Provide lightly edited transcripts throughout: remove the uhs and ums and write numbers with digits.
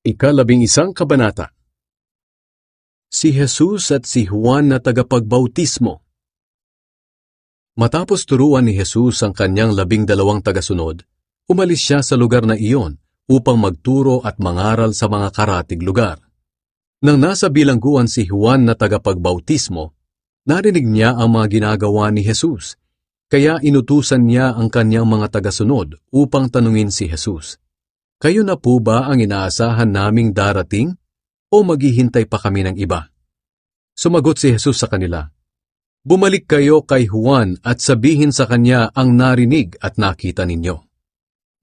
Ika-11 kabanata. Si Jesus at si Juan na tagapagbautismo. Matapos turuan ni Jesus ang kanyang 12 tagasunod, umalis siya sa lugar na iyon upang magturo at mangaral sa mga karatig lugar. Nang nasa bilangguan si Juan na tagapagbautismo, narinig niya ang mga ginagawa ni Jesus, kaya inutusan niya ang kanyang mga tagasunod upang tanungin si Jesus, "Kayo na po ba ang inaasahan naming darating o maghihintay pa kami ng iba?" Sumagot si Jesus sa kanila, "Bumalik kayo kay Juan at sabihin sa kanya ang narinig at nakita ninyo.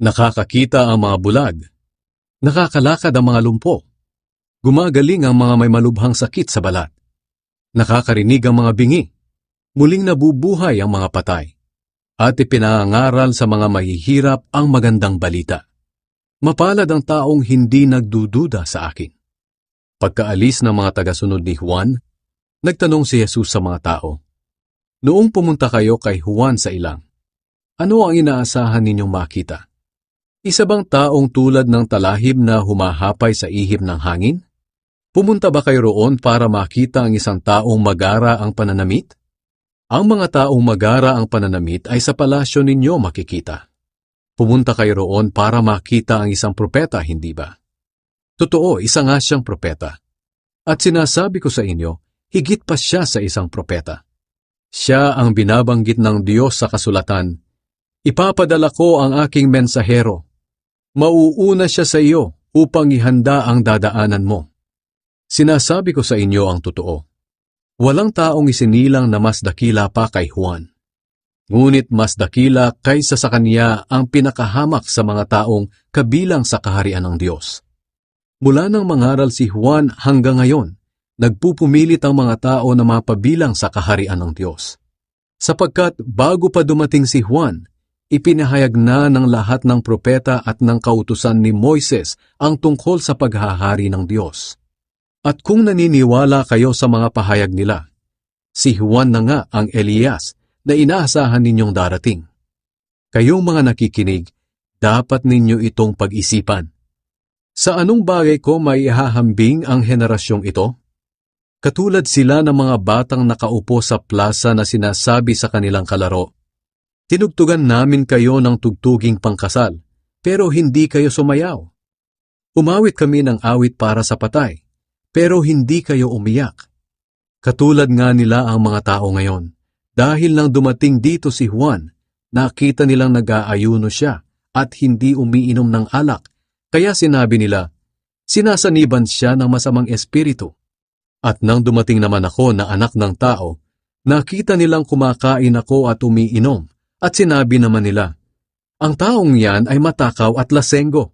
Nakakakita ang mga bulag, nakakalakad ang mga lumpo, gumagaling ang mga may malubhang sakit sa balat, nakakarinig ang mga bingi, muling nabubuhay ang mga patay, at ipinangaral sa mga mahihirap ang magandang balita. Mapalad ang taong hindi nagdududa sa akin." Pagkaalis ng mga tagasunod ni Juan, nagtanong si Jesus sa mga tao, "Noong pumunta kayo kay Juan sa ilang, ano ang inaasahan ninyong makita? Isa bang taong tulad ng talahib na humahapay sa ihip ng hangin? Pumunta ba kayo roon para makita ang isang taong magara ang pananamit? Ang mga taong magara ang pananamit ay sa palasyo ninyo makikita. Pumunta kayo roon para makita ang isang propeta, hindi ba? Totoo, isa nga siyang propeta. At sinasabi ko sa inyo, higit pa siya sa isang propeta. Siya ang binabanggit ng Diyos sa kasulatan, "Ipapadala ko ang aking mensahero. Mauuna siya sa iyo upang ihanda ang dadaanan mo." Sinasabi ko sa inyo ang totoo. Walang taong isinilang na mas dakila pa kay Juan. Ngunit mas dakila kaysa sa kanya ang pinakahamak sa mga taong kabilang sa kaharian ng Diyos. Mula nang mangaral si Juan hanggang ngayon, nagpupumilit ang mga tao na mapabilang sa kaharian ng Diyos. Sapagkat bago pa dumating si Juan, ipinahayag na ng lahat ng propeta at ng kautusan ni Moises ang tungkol sa paghahari ng Diyos. At kung naniniwala kayo sa mga pahayag nila, si Juan na nga ang Elias na inaasahan ninyong darating. Kayong mga nakikinig, dapat ninyo itong pag-isipan. Sa anong bagay ko maihahambing ang henerasyong ito? Katulad sila ng mga batang nakaupo sa plaza na sinasabi sa kanilang kalaro, "Tinugtugan namin kayo ng tugtuging pangkasal, pero hindi kayo sumayaw. Umawit kami ng awit para sa patay, pero hindi kayo umiyak." Katulad nga nila ang mga tao ngayon. Dahil nang dumating dito si Juan, nakita nilang nag-aayuno siya at hindi umiinom ng alak, kaya sinabi nila, "Sinasaniban siya ng masamang espiritu." At nang dumating naman ako na anak ng tao, nakita nilang kumakain ako at umiinom, at sinabi naman nila, "Ang taong yan ay matakaw at lasenggo,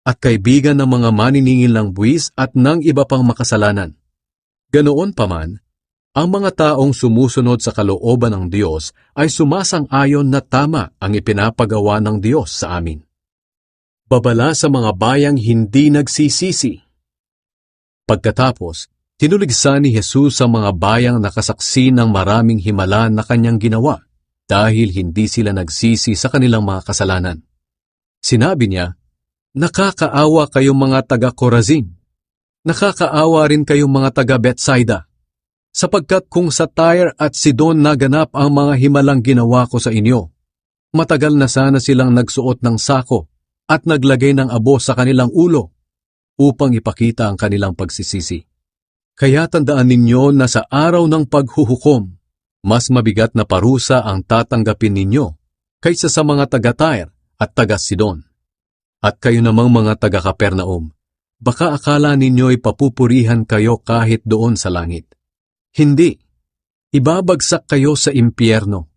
at kaibigan ng mga maniningil ng buwis at ng iba pang makasalanan." Ganoon pa man, ang mga taong sumusunod sa kalooban ng Diyos ay sumasang-ayon na tama ang ipinapagawa ng Diyos sa amin. Babala sa mga bayang hindi nagsisisi. Pagkatapos, tinuligsa ni Jesus ang mga bayang nakasaksi ng maraming himala na kanyang ginawa dahil hindi sila nagsisi sa kanilang mga kasalanan. Sinabi niya, "Nakakaawa kayong mga taga-Corazin. Nakakaawa rin kayong mga taga-Bethsaida. Sapagkat kung sa Tyre at Sidon naganap ang mga himalang ginawa ko sa inyo, matagal na sana silang nagsuot ng sako at naglagay ng abo sa kanilang ulo upang ipakita ang kanilang pagsisisi. Kaya tandaan ninyo na sa araw ng paghuhukom, mas mabigat na parusa ang tatanggapin ninyo kaysa sa mga taga-Tyre at taga-Sidon. At kayo namang mga taga-Kapernaum, baka akala ninyo'y papupurihan kayo kahit doon sa langit. Hindi, ibabagsak kayo sa impyerno,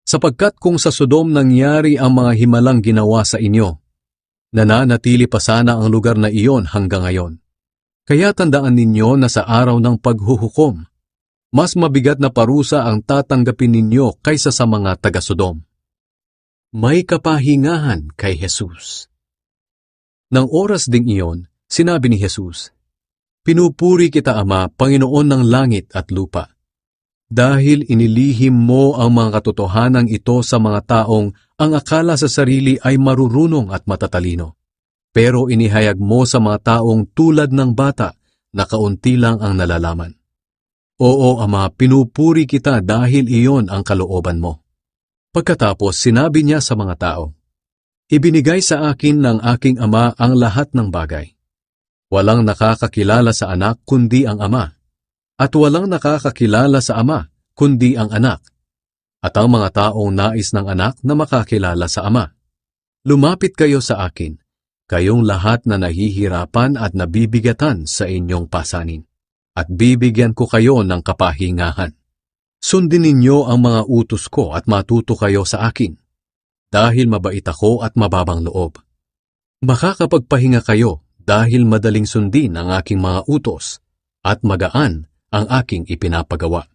sapagkat kung sa Sodom nangyari ang mga himalang ginawa sa inyo, nananatili pa sana ang lugar na iyon hanggang ngayon. Kaya tandaan ninyo na sa araw ng paghuhukom, mas mabigat na parusa ang tatanggapin ninyo kaysa sa mga taga-Sodom." May kapahingahan kay Jesus. Nang oras ding iyon, sinabi ni Jesus, "Pinupuri kita, Ama, Panginoon ng langit at lupa, dahil inilihim mo ang mga katotohanan ito sa mga taong ang akala sa sarili ay marurunong at matatalino. pero inihayag mo sa mga taong tulad ng bata na kaunti lang ang nalalaman. Oo, Ama, pinupuri kita dahil iyon ang kalooban mo. Pagkatapos, sinabi niya sa mga tao, ibinigay sa akin ng aking Ama ang lahat ng bagay. Walang nakakakilala sa anak kundi ang Ama, at walang nakakakilala sa Ama kundi ang anak, at ang mga taong nais ng anak na makakilala sa Ama. Lumapit kayo sa akin, kayong lahat na nahihirapan at nabibigatan sa inyong pasanin, at bibigyan ko kayo ng kapahingahan. Sundin ninyo ang mga utos ko at matuto kayo sa akin, dahil mabait ako at mababang loob. Makakapagpahinga kayo dahil madaling sundin ang aking mga utos at magaan ang aking ipinapagawa.